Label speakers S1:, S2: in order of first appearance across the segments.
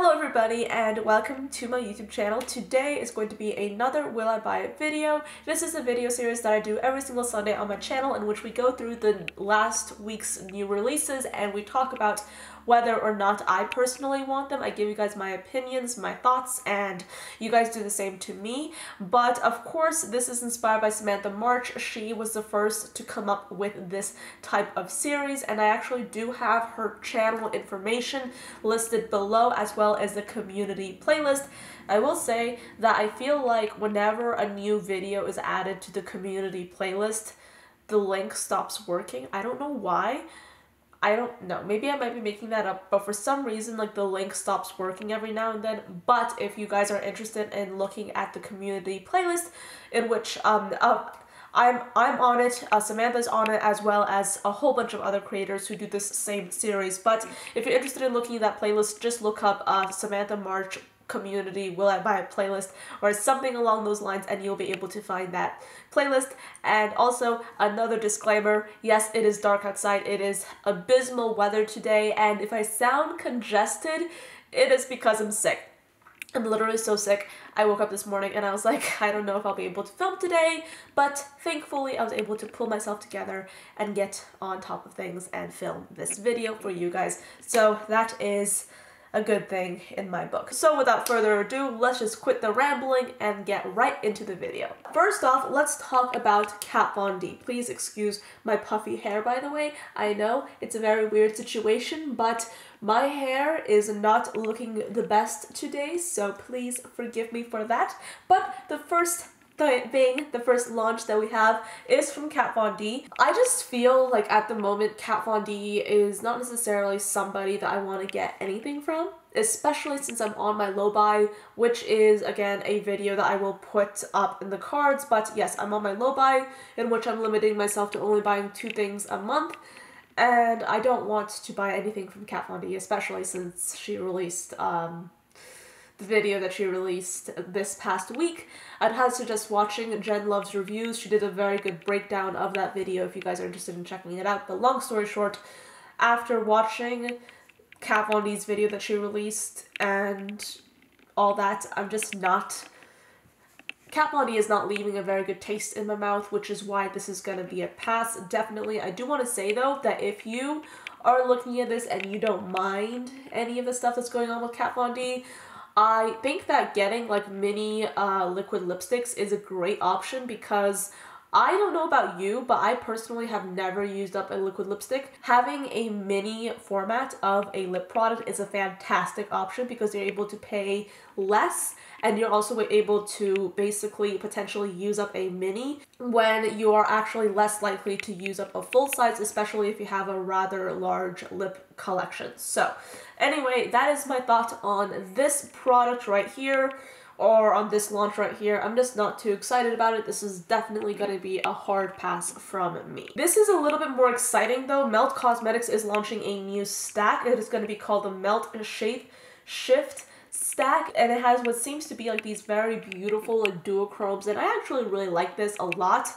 S1: Hello everybody and welcome to my YouTube channel. Today is going to be another Will I Buy It video. This is a video series that I do every single Sunday on my channel in which we go through the last week's new releases and we talk about whether or not I personally want them. I give you guys my opinions, my thoughts, and you guys do the same to me. But of course, this is inspired by Samantha March. She was the first to come up with this type of series, and I actually do have her channel information listed below as well as the community playlist. I will say that I feel like whenever a new video is added to the community playlist, the link stops working. I don't know why. I don't know, maybe I might be making that up, but for some reason, like, the link stops working every now and then. But if you guys are interested in looking at the community playlist, in which I'm on it, Samantha's on it, as well as a whole bunch of other creators who do this same series. But if you're interested in looking at that playlist, just look up Samantha March community Will I Buy It playlist or something along those lines and you'll be able to find that playlist. And also another disclaimer, yes, it is dark outside, it is abysmal weather today, and if I sound congested, it is because I'm sick. I'm literally so sick. I woke up this morning and I was like, I don't know if I'll be able to film today, but thankfully I was able to pull myself together and get on top of things and film this video for you guys. So that is a good thing in my book. So without further ado, let's just quit the rambling and get right into the video. First off, let's talk about Kat Von D. Please excuse my puffy hair, by the way. I know it's a very weird situation, but my hair is not looking the best today, so please forgive me for that. But the first launch that we have is from Kat Von D. I just feel like at the moment Kat Von D is not necessarily somebody that I want to get anything from, especially since I'm on my low buy, which is again a video that I will put up in the cards. But yes, I'm on my low buy in which I'm limiting myself to only buying 2 things a month, and I don't want to buy anything from Kat Von D, especially since she released the video that she released this past week. I'd highly suggest watching Jen Love's reviews. She did a very good breakdown of that video if you guys are interested in checking it out. But long story short, after watching Kat Von D's video that she released and all that, I'm just not... Kat Von D is not leaving a very good taste in my mouth, which is why this is going to be a pass, definitely. I do want to say, though, that if you are looking at this and you don't mind any of the stuff that's going on with Kat Von D, I think that getting like mini liquid lipsticks is a great option, because I don't know about you, but I personally have never used up a liquid lipstick. Having a mini format of a lip product is a fantastic option because you're able to pay less and you're also able to basically potentially use up a mini when you are actually less likely to use up a full size, especially if you have a rather large lip collection. So anyway, that is my thought on this product right here, or on this launch right here. I'm just not too excited about it. This is definitely going to be a hard pass from me. This is a little bit more exciting though. Melt Cosmetics is launching a new stack. It is going to be called the Melt Shape Shift stack, and it has what seems to be like these very beautiful like duochromes, and I actually really like this a lot.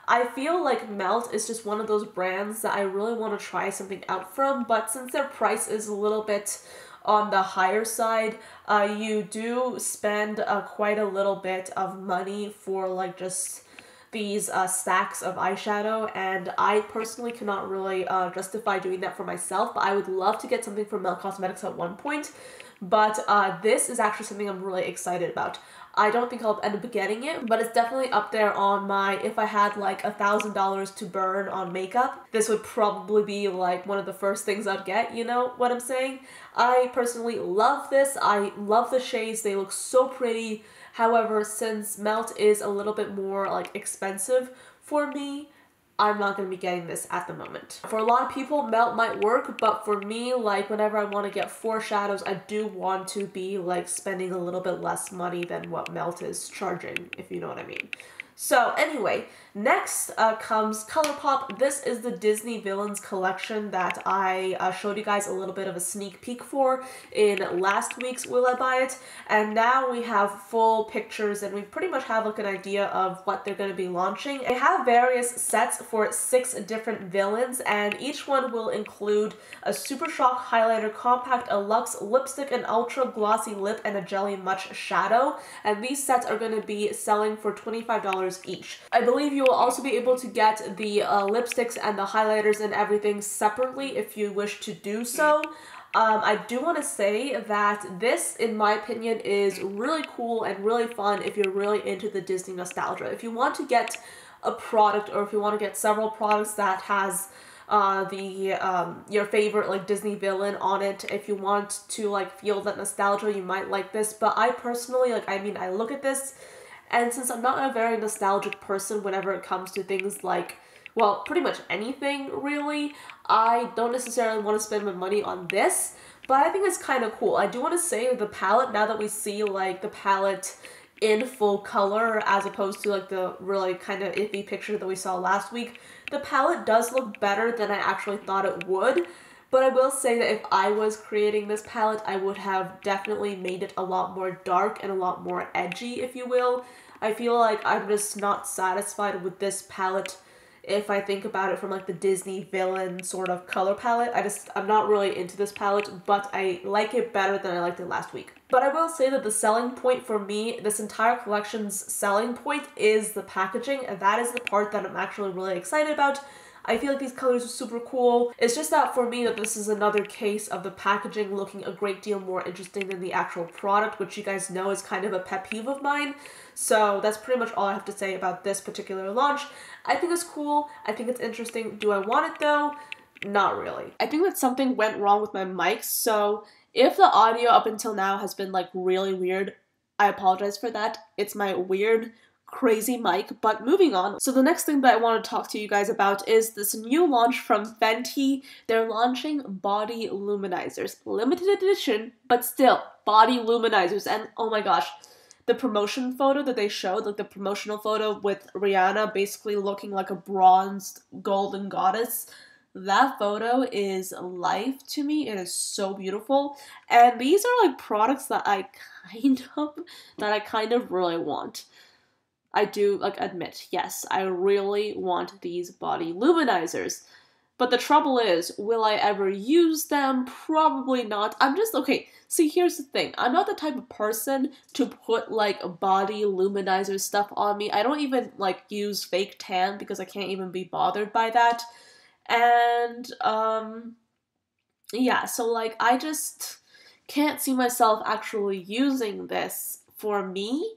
S1: I feel like Melt is just one of those brands that I really want to try something out from, but since their price is a little bit on the higher side, you do spend quite a little bit of money for like just these stacks of eyeshadow, and I personally cannot really justify doing that for myself, but I would love to get something from Melt Cosmetics at one point. But this is actually something I'm really excited about. I don't think I'll end up getting it, but it's definitely up there on my, if I had like $1,000 to burn on makeup, this would probably be like one of the first things I'd get, you know what I'm saying? I personally love this. I love the shades. They look so pretty. However, since Melt is a little bit more like expensive for me, I'm not going to be getting this at the moment. For a lot of people, Melt might work, but for me, like whenever I want to get 4 shadows, I do want to be like spending a little bit less money than what Melt is charging, if you know what I mean. So anyway, next comes ColourPop. This is the Disney Villains collection that I showed you guys a little bit of a sneak peek for in last week's Will I Buy It? And now we have full pictures and we pretty much have like an idea of what they're going to be launching. They have various sets for 6 different villains, and each one will include a Super Shock highlighter compact, a luxe lipstick, an ultra glossy lip, and a Jelly Much shadow. And these sets are going to be selling for $25 each. I believe you will also be able to get the lipsticks and the highlighters and everything separately if you wish to do so. I do want to say that this, in my opinion, is really cool and really fun if you're really into the Disney nostalgia. If you want to get a product, or if you want to get several products that has your favorite like Disney villain on it, if you want to like feel that nostalgia, you might like this. But I personally, I look at this, and since I'm not a very nostalgic person whenever it comes to things like, well, pretty much anything really, I don't necessarily want to spend my money on this, but I think it's kind of cool. I do want to say the palette, now that we see like the palette in full color as opposed to like the really kind of iffy picture that we saw last week, the palette does look better than I actually thought it would. But I will say that if I was creating this palette, I would have definitely made it a lot more dark and a lot more edgy, if you will. I feel like I'm just not satisfied with this palette if I think about it from like the Disney villain sort of color palette. I'm not really into this palette, but I like it better than I liked it last week. But I will say that the selling point for me, this entire collection's selling point, is the packaging, and that is the part that I'm actually really excited about. I feel like these colors are super cool. It's just that for me that this is another case of the packaging looking a great deal more interesting than the actual product, which you guys know is kind of a pet peeve of mine. So that's pretty much all I have to say about this particular launch. I think it's cool. I think it's interesting. Do I want it though? Not really. I think that something went wrong with my mic, so if the audio up until now has been like really weird, I apologize for that. It's my weird, crazy mic. But moving on, so the next thing that I want to talk to you guys about is this new launch from Fenty. They're launching body luminizers, limited edition, but still body luminizers. And oh my gosh, the promotion photo that they showed, like the promotional photo with Rihanna basically looking like a bronzed golden goddess, that photo is life to me. It is so beautiful, and these are like products that I kind of really want. I do like admit, yes, I really want these body luminizers. But the trouble is, will I ever use them? Probably not. Okay, see, here's the thing. I'm not the type of person to put like body luminizer stuff on me. I don't even like use fake tan because I can't even be bothered by that. And yeah, so like I just can't see myself actually using this for me.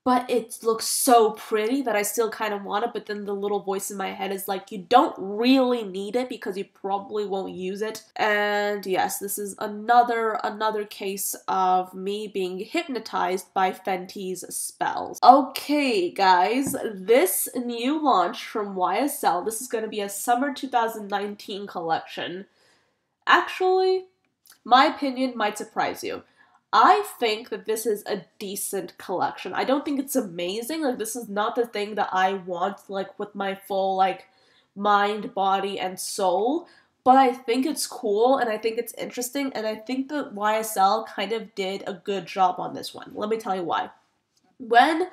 S1: But it looks so pretty that I still kind of want it, but then the little voice in my head is like, you don't really need it because you probably won't use it. And yes, this is another case of me being hypnotized by Fenty's spells. Okay, guys, this new launch from YSL, this is going to be a summer 2019 collection. Actually, my opinion might surprise you. I think that this is a decent collection. I don't think it's amazing. Like, this is not the thing that I want, like, with my full, like, mind, body, and soul. But I think it's cool, and I think it's interesting, and I think that YSL kind of did a good job on this one. Let me tell you why. When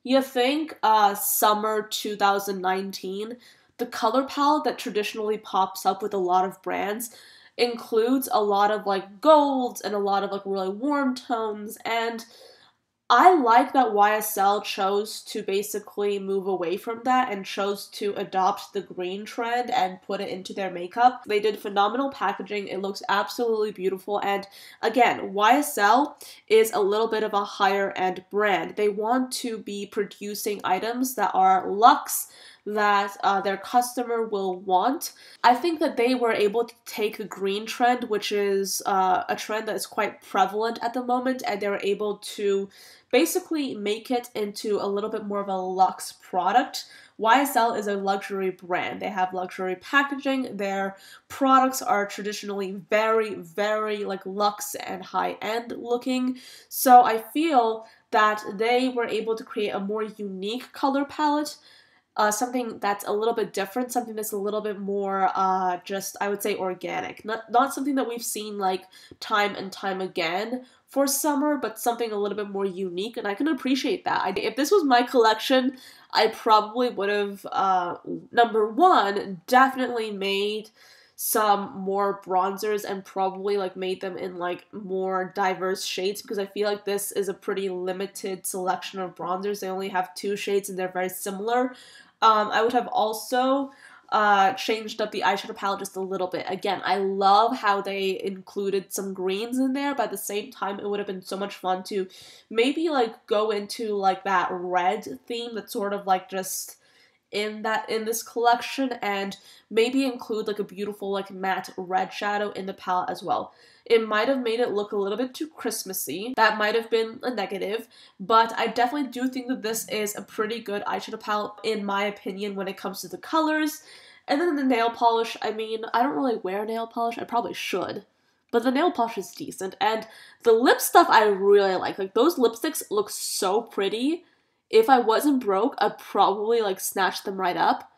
S1: you think summer 2019, the color palette that traditionally pops up with a lot of brands includes a lot of like golds and a lot of like really warm tones, and I like that YSL chose to basically move away from that and chose to adopt the green trend and put it into their makeup. They did phenomenal packaging. It looks absolutely beautiful, and again, YSL is a little bit of a higher end brand. They want to be producing items that are luxe, that their customer will want. I think that they were able to take the green trend, which is a trend that is quite prevalent at the moment, and they were able to basically make it into a little bit more of a luxe product, YSL is a luxury brand. They have luxury packaging. Their products are traditionally very, very like luxe and high-end looking. So I feel that they were able to create a more unique color palette, something that's a little bit different, something that's a little bit more just, I would say, organic. Not something that we've seen like time and time again for summer, but something a little bit more unique, and I can appreciate that. If this was my collection, I probably would have, number one, definitely made some more bronzers and probably like made them in like more diverse shades, because I feel like this is a pretty limited selection of bronzers. They only have 2 shades and they're very similar. I would have also changed up the eyeshadow palette just a little bit. Again, I love how they included some greens in there, but at the same time, it would have been so much fun to maybe like go into like that red theme that's sort of like just in this collection, and maybe include like a beautiful like matte red shadow in the palette as well. It might have made it look a little bit too Christmassy. That might have been a negative, but I definitely do think that this is a pretty good eyeshadow palette in my opinion when it comes to the colors. And then the nail polish, I mean, I don't really wear nail polish. I probably should, but the nail polish is decent. And the lip stuff I really like. Like, those lipsticks look so pretty. If I wasn't broke, I'd probably like snatch them right up.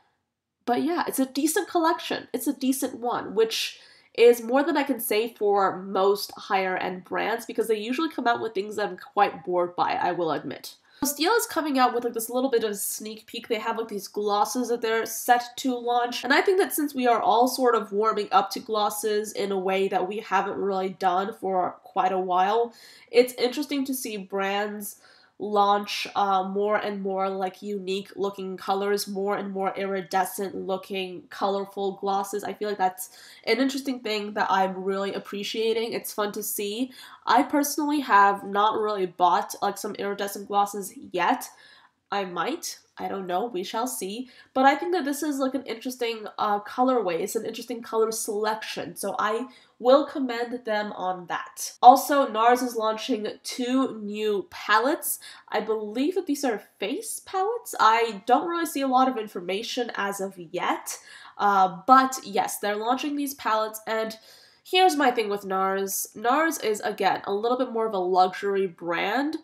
S1: But yeah, it's a decent collection. It's a decent one, which is more than I can say for most higher end brands, because they usually come out with things that I'm quite bored by, I will admit. Stila is coming out with like this little bit of a sneak peek. They have like these glosses that they're set to launch, and I think that since we are all sort of warming up to glosses in a way that we haven't really done for quite a while, it's interesting to see brands launch more and more like unique looking colors, more and more iridescent looking colorful glosses. I feel like that's an interesting thing that I'm really appreciating. It's fun to see. I personally have not really bought like some iridescent glosses yet. I might. I don't know. We shall see. But I think that this is like an interesting colorway. It's an interesting color selection. So I will commend them on that. Also, NARS is launching 2 new palettes. I believe that these are face palettes. I don't really see a lot of information as of yet. But yes, they're launching these palettes, and here's my thing with NARS. NARS is, again, a little bit more of a luxury brand.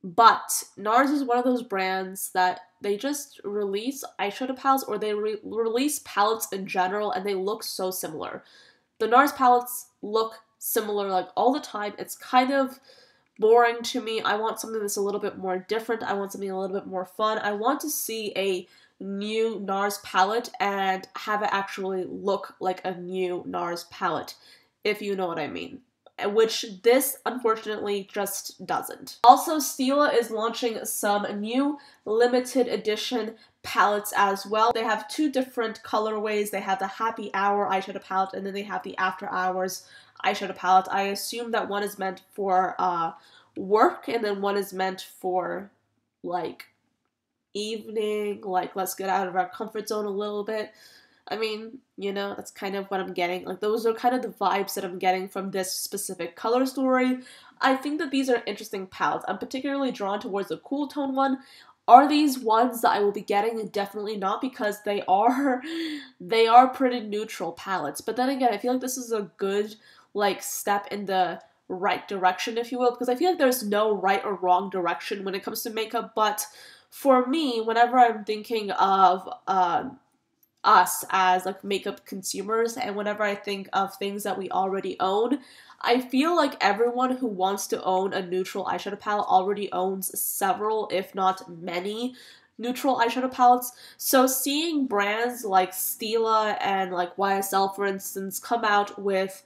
S1: But NARS is one of those brands that they just release eyeshadow palettes, or they release palettes in general, and they look so similar. The NARS palettes look similar like all the time. It's kind of boring to me. I want something that's a little bit more different. I want something a little bit more fun. I want to see a new NARS palette and have it actually look like a new NARS palette, if you know what I mean. Which this unfortunately just doesn't. Also, Stila is launching some new limited edition palettes as well. They have 2 different colorways. They have the Happy Hour eyeshadow palette, and then they have the After Hours eyeshadow palette. I assume that one is meant for work, and then one is meant for like evening, like let's get out of our comfort zone a little bit. I mean, you know, that's kind of what I'm getting. Like, those are kind of the vibes that I'm getting from this specific color story. I think that these are interesting palettes. I'm particularly drawn towards the cool tone one. Are these ones that I will be getting? Definitely not, because they are pretty neutral palettes. But then again, I feel like this is a good, like, step in the right direction, if you will, because I feel like there's no right or wrong direction when it comes to makeup. But for me, whenever I'm thinking of us as like makeup consumers, and whenever I think of things that we already own, I feel like everyone who wants to own a neutral eyeshadow palette already owns several, if not many, neutral eyeshadow palettes. So seeing brands like Stila and like YSL, for instance, come out with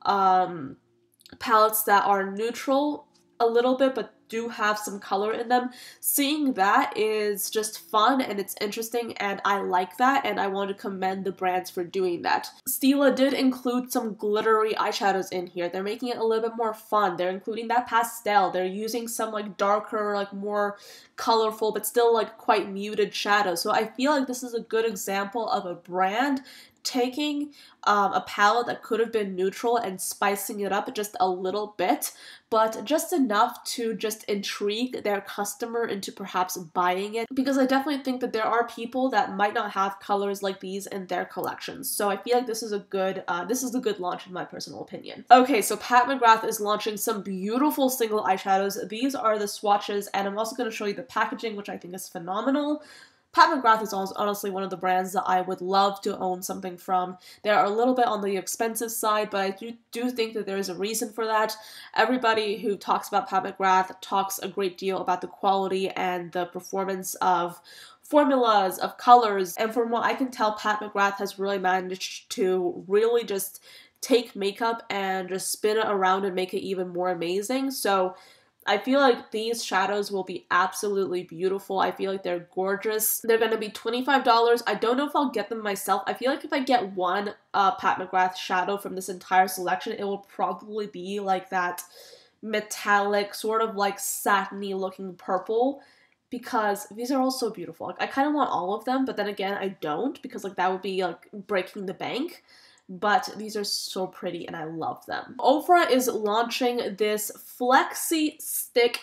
S1: palettes that are neutral a little bit but do have some color in them, seeing that is just fun and it's interesting, and I like that, and I want to commend the brands for doing that. Stila did include some glittery eyeshadows in here. They're making it a little bit more fun. They're including that pastel. They're using some like darker, like more colorful but still like quite muted shadows. So I feel like this is a good example of a brand taking a palette that could have been neutral and spicing it up just a little bit, but just enough to just least intrigue their customer into perhaps buying it, because I definitely think that there are people that might not have colors like these in their collections. So I feel like this is a good launch in my personal opinion. Okay, so Pat McGrath is launching some beautiful single eyeshadows. These are the swatches, and I'm also going to show you the packaging, which I think is phenomenal. Pat McGrath is honestly one of the brands that I would love to own something from. They're a little bit on the expensive side, but I do think that there is a reason for that. Everybody who talks about Pat McGrath talks a great deal about the quality and the performance of formulas, of colors, and from what I can tell, Pat McGrath has really managed to really just take makeup and just spin it around and make it even more amazing. So I feel like these shadows will be absolutely beautiful. I feel like they're gorgeous. They're going to be $25. I don't know if I'll get them myself. I feel like if I get one Pat McGrath shadow from this entire selection, it will probably be like that metallic, sort of like satiny looking purple, because these are all so beautiful. Like, I kind of want all of them, but then again, I don't, because like that would be like breaking the bank. But these are so pretty and I love them. Ofra is launching this Flexi Stick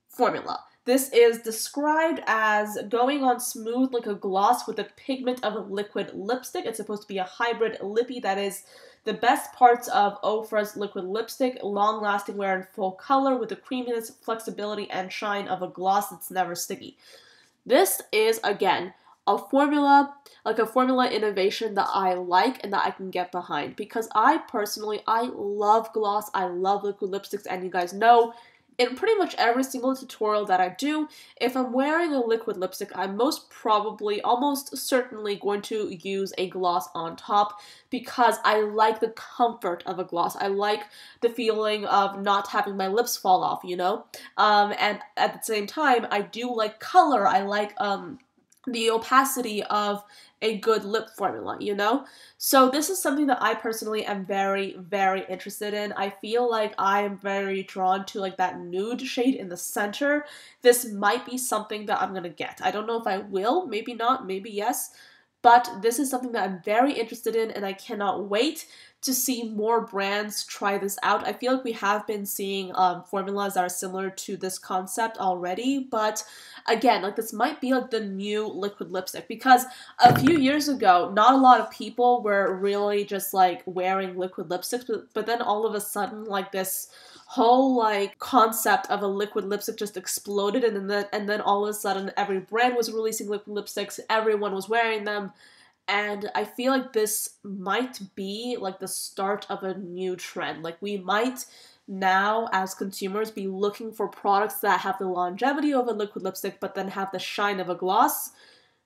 S1: formula. This is described as going on smooth like a gloss with the pigment of a liquid lipstick. It's supposed to be a hybrid lippy that is the best parts of Ofra's liquid lipstick, long-lasting wear in full color with the creaminess, flexibility, and shine of a gloss that's never sticky. This is, again, a formula, like a formula innovation that I like and that I can get behind, because I love gloss, I love liquid lipsticks, and you guys know, in pretty much every single tutorial that I do, if I'm wearing a liquid lipstick, I'm most probably, almost certainly going to use a gloss on top, because I like the comfort of a gloss. I like the feeling of not having my lips fall off, you know? And at the same time, I do like color. I like, the opacity of a good lip formula, you know? So this is something that I personally am very, very interested in. I feel like I am very drawn to like that nude shade in the center. This might be something that I'm gonna get. I don't know if I will, maybe not, maybe yes. But this is something that I'm very interested in, and I cannot wait to see more brands try this out. I feel like we have been seeing formulas that are similar to this concept already, but again, like this might be like the new liquid lipstick, because a few years ago, not a lot of people were really just like wearing liquid lipsticks, but then all of a sudden, like this whole like concept of a liquid lipstick just exploded, and then all of a sudden every brand was releasing liquid lipsticks, everyone was wearing them, and I feel like this might be like the start of a new trend. Like we might now as consumers be looking for products that have the longevity of a liquid lipstick but then have the shine of a gloss.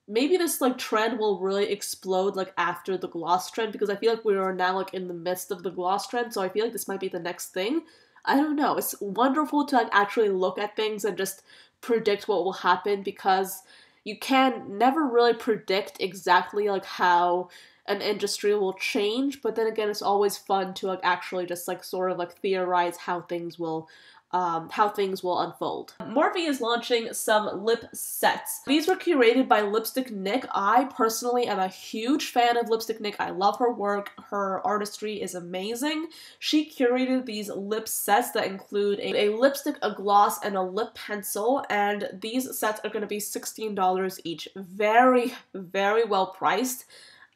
S1: Maybe this like trend will really explode like after the gloss trend, because I feel like we are now like in the midst of the gloss trend, so I feel like this might be the next thing. I don't know. It's wonderful to like actually look at things and just predict what will happen, because you can never really predict exactly like how an industry will change, but then again, it's always fun to like actually just like sort of like theorize how things will unfold. Morphe is launching some lip sets. These were curated by Lipstick Nick. I personally am a huge fan of Lipstick Nick. I love her work. Her artistry is amazing. She curated these lip sets that include a lipstick, a gloss, and a lip pencil, and these sets are going to be $16 each. Very, very well priced.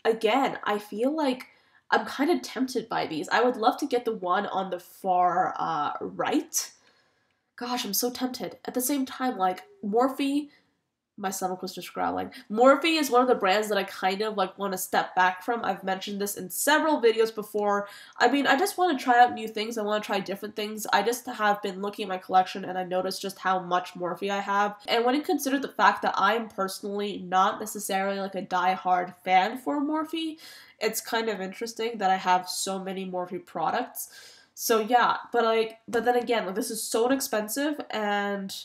S1: Again, I feel like I'm kind of tempted by these. I would love to get the one on the far right. Gosh, I'm so tempted. At the same time, like, Morphe, my stomach was just growling. Morphe is one of the brands that I kind of, like, want to step back from. I've mentioned this in several videos before. I mean, I just want to try out new things. I want to try different things. I just have been looking at my collection, and I noticed just how much Morphe I have. And when you consider the fact that I'm personally not necessarily, like, a die-hard fan for Morphe, it's kind of interesting that I have so many Morphe products. So yeah, but then again, like, this is so inexpensive, and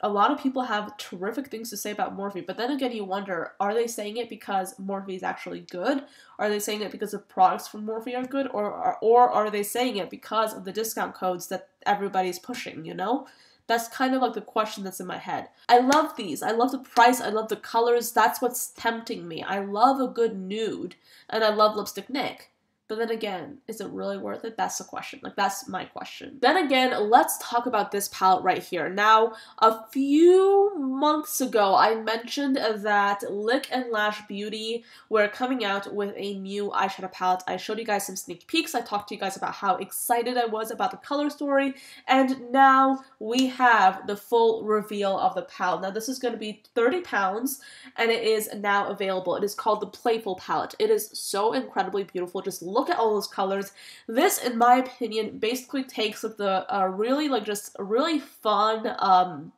S1: a lot of people have terrific things to say about Morphe. But then again, you wonder, are they saying it because Morphe is actually good? Are they saying it because the products from Morphe are good? Or are they saying it because of the discount codes that everybody's pushing, you know? That's kind of like the question that's in my head. I love these. I love the price. I love the colors. That's what's tempting me. I love a good nude, and I love Lipstick Nick. But then again, is it really worth it? That's the question. Like, that's my question. Then again, let's talk about this palette right here. Now, a few months ago, I mentioned that Lick and Lash Beauty were coming out with a new eyeshadow palette. I showed you guys some sneak peeks. I talked to you guys about how excited I was about the color story. And now we have the full reveal of the palette. Now, this is going to be £30, and it is now available. It is called the Playful palette. It is so incredibly beautiful. Just look at all those colors. This, in my opinion, basically takes like the really like just a really fun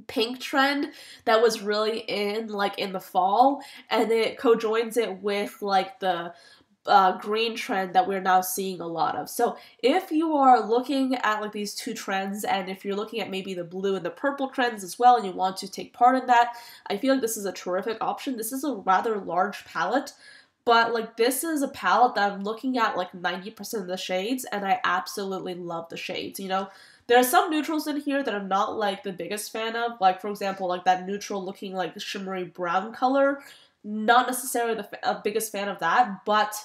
S1: pink trend that was really in like in the fall, and it co-joins it with like the green trend that we're now seeing a lot of. So if you are looking at like these two trends, and if you're looking at maybe the blue and the purple trends as well, and you want to take part in that, I feel like this is a terrific option. This is a rather large palette, but like this is a palette that I'm looking at like 90% of the shades, and I absolutely love the shades, you know? There are some neutrals in here that I'm not like the biggest fan of, like for example like that neutral looking like shimmery brown color. Not necessarily the biggest fan of that, but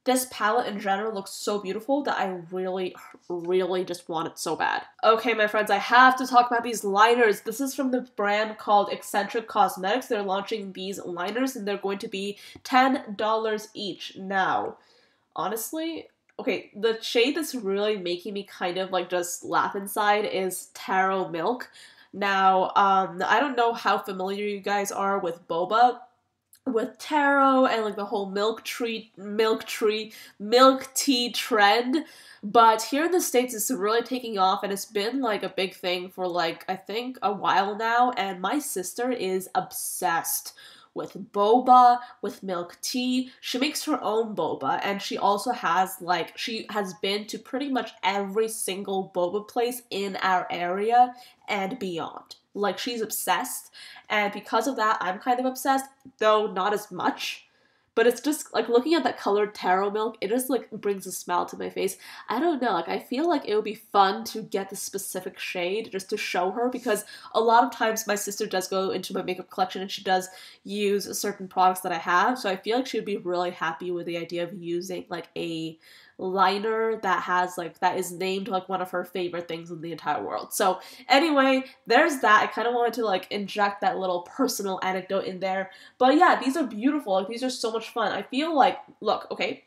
S1: this palette in general looks so beautiful that I really, really just want it so bad. Okay, my friends, I have to talk about these liners. This is from the brand called Eccentric Cosmetics. They're launching these liners, and they're going to be $10 each. Now, honestly, okay, the shade that's really making me kind of like just laugh inside is Taro Milk. Now, I don't know how familiar you guys are with boba, with taro and like the whole milk tea trend, but here in the States it's really taking off, and it's been like a big thing for like I think a while now, and my sister is obsessed with boba, with milk tea. She makes her own boba, and she also has like, she has been to pretty much every single boba place in our area and beyond. Like, she's obsessed, and because of that, I'm kind of obsessed, though not as much. But it's just, like, looking at that colored taro milk, it just, like, brings a smile to my face. I don't know, like, I feel like it would be fun to get the specific shade just to show her, because a lot of times my sister does go into my makeup collection and she does use certain products that I have, so I feel like she would be really happy with the idea of using, like, a liner that has like that is named like one of her favorite things in the entire world. So anyway, there's that. I kind of wanted to like inject that little personal anecdote in there. But yeah, these are beautiful. Like, these are so much fun. I feel like, look, okay,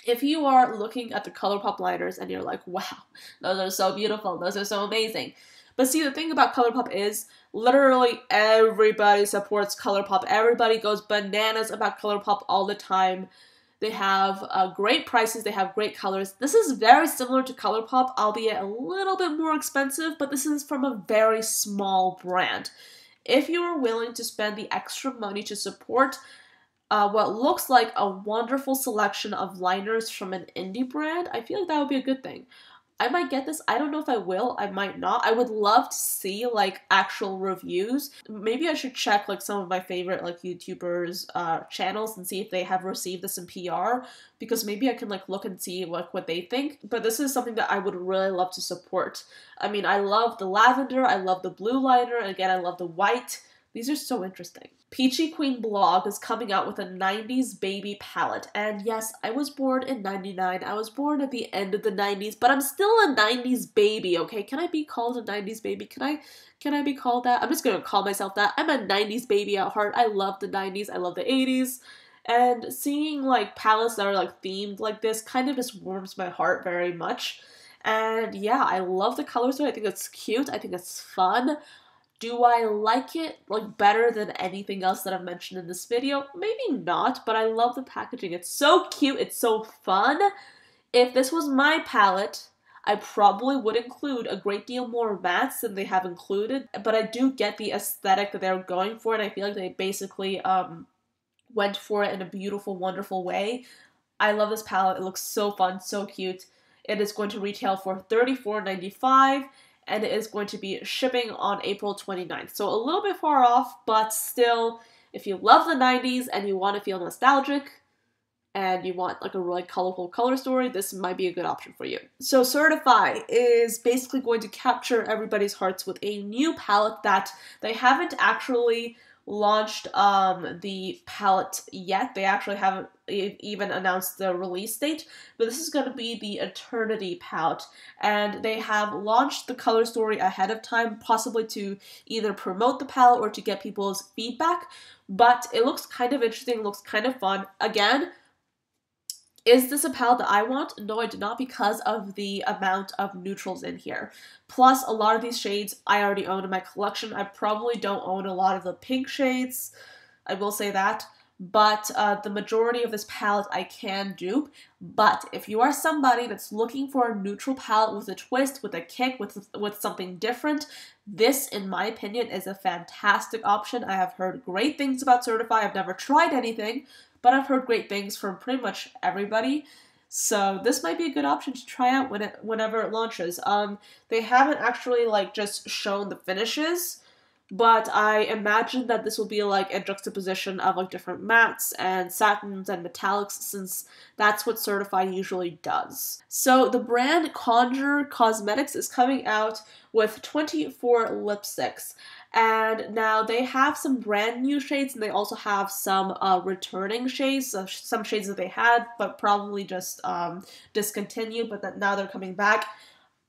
S1: if you are looking at the ColourPop liners and you're like, wow, those are so beautiful, those are so amazing. But see, the thing about ColourPop is literally everybody supports ColourPop. Everybody goes bananas about ColourPop all the time. They have great prices, they have great colors. This is very similar to ColourPop, albeit a little bit more expensive, but this is from a very small brand. If you are willing to spend the extra money to support what looks like a wonderful selection of liners from an indie brand, I feel like that would be a good thing. I might get this. I don't know if I will. I might not. I would love to see like actual reviews. Maybe I should check like some of my favorite like YouTubers channels and see if they have received this in PR, because maybe I can like look and see like what they think. But this is something that I would really love to support. I mean, I love the lavender, I love the blue liner, and again, I love the white. These are so interesting. Peachy Queen Blog is coming out with a 90s baby palette. And yes, I was born in 99. I was born at the end of the 90s, but I'm still a 90s baby, okay? Can I be called a 90s baby? Can I be called that? I'm just gonna call myself that. I'm a 90s baby at heart. I love the 90s. I love the 80s. And seeing like palettes that are like themed like this kind of just warms my heart very much. And yeah, I love the color story. I think it's cute. I think it's fun. Do I like it like better than anything else that I've mentioned in this video? Maybe not, but I love the packaging. It's so cute, it's so fun. If this was my palette, I probably would include a great deal more mattes than they have included, but I do get the aesthetic that they're going for, and I feel like they basically went for it in a beautiful, wonderful way. I love this palette. It looks so fun, so cute. It is going to retail for $34.95. And it is going to be shipping on April 29th. So a little bit far off, but still, if you love the 90s and you want to feel nostalgic and you want like a really colorful color story, this might be a good option for you. So Certify is basically going to capture everybody's hearts with a new palette that they haven't actually launched the palette yet. They actually haven't even announced the release date, but this is going to be the Eternity palette, and they have launched the color story ahead of time, possibly to either promote the palette or to get people's feedback, but it looks kind of interesting, looks kind of fun. Again, is this a palette that I want? No, I do not, because of the amount of neutrals in here. Plus, a lot of these shades I already own in my collection. I probably don't own a lot of the pink shades, I will say that, but the majority of this palette I can dupe. But if you are somebody that's looking for a neutral palette with a twist, with a kick, with something different, this, in my opinion, is a fantastic option. I have heard great things about Certify. I've never tried anything, but I've heard great things from pretty much everybody. So this might be a good option to try out whenever it launches. They haven't actually like just shown the finishes, but I imagine that this will be like a juxtaposition of like different mattes and satins and metallics, since that's what Certify usually does. So the brand Conjure Cosmetics is coming out with 24 lipsticks. And now they have some brand new shades, and they also have some returning shades, some shades that they had but probably just discontinued, but that now they're coming back.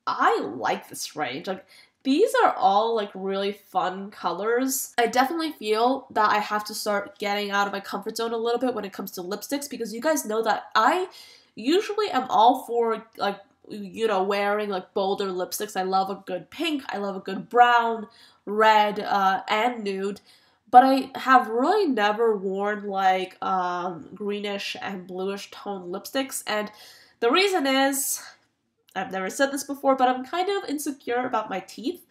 S1: I like this range. Like, these are all like really fun colors. I definitely feel that I have to start getting out of my comfort zone a little bit when it comes to lipsticks, because you guys know that I usually am all for like, you know, wearing like bolder lipsticks. I love a good pink, I love a good brown, red, and nude, but I have really never worn like greenish and bluish tone lipsticks, and the reason is, I've never said this before, but I'm kind of insecure about my teeth,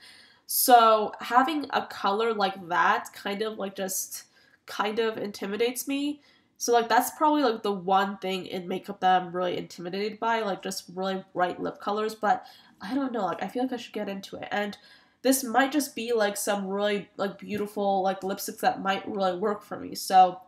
S1: so having a color like that kind of like just kind of intimidates me. So like that's probably like the one thing in makeup that I'm really intimidated by, like just really bright lip colors, but I don't know, like I feel like I should get into it, and this might just be like some really like beautiful like lipsticks that might really work for me. So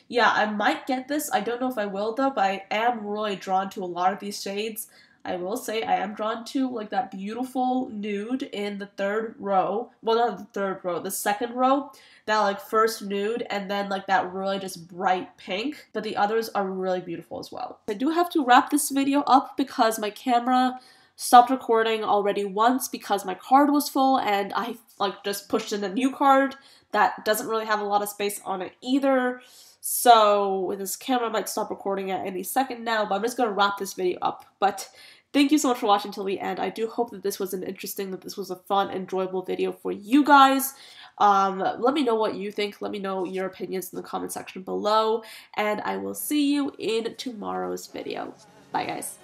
S1: yeah, I might get this. I don't know if I will though, but I am really drawn to a lot of these shades. I will say I am drawn to like that beautiful nude in the third row. Well, not the third row, the second row. That like first nude, and then like that really just bright pink. But the others are really beautiful as well. I do have to wrap this video up because my camera stopped recording already once because my card was full, and I like just pushed in a new card that doesn't really have a lot of space on it either. So this camera might stop recording at any second now, but I'm just going to wrap this video up. But thank you so much for watching till the end. I do hope that this was that this was a fun, enjoyable video for you guys. Let me know what you think. Let me know your opinions in the comment section below, and I will see you in tomorrow's video. Bye, guys.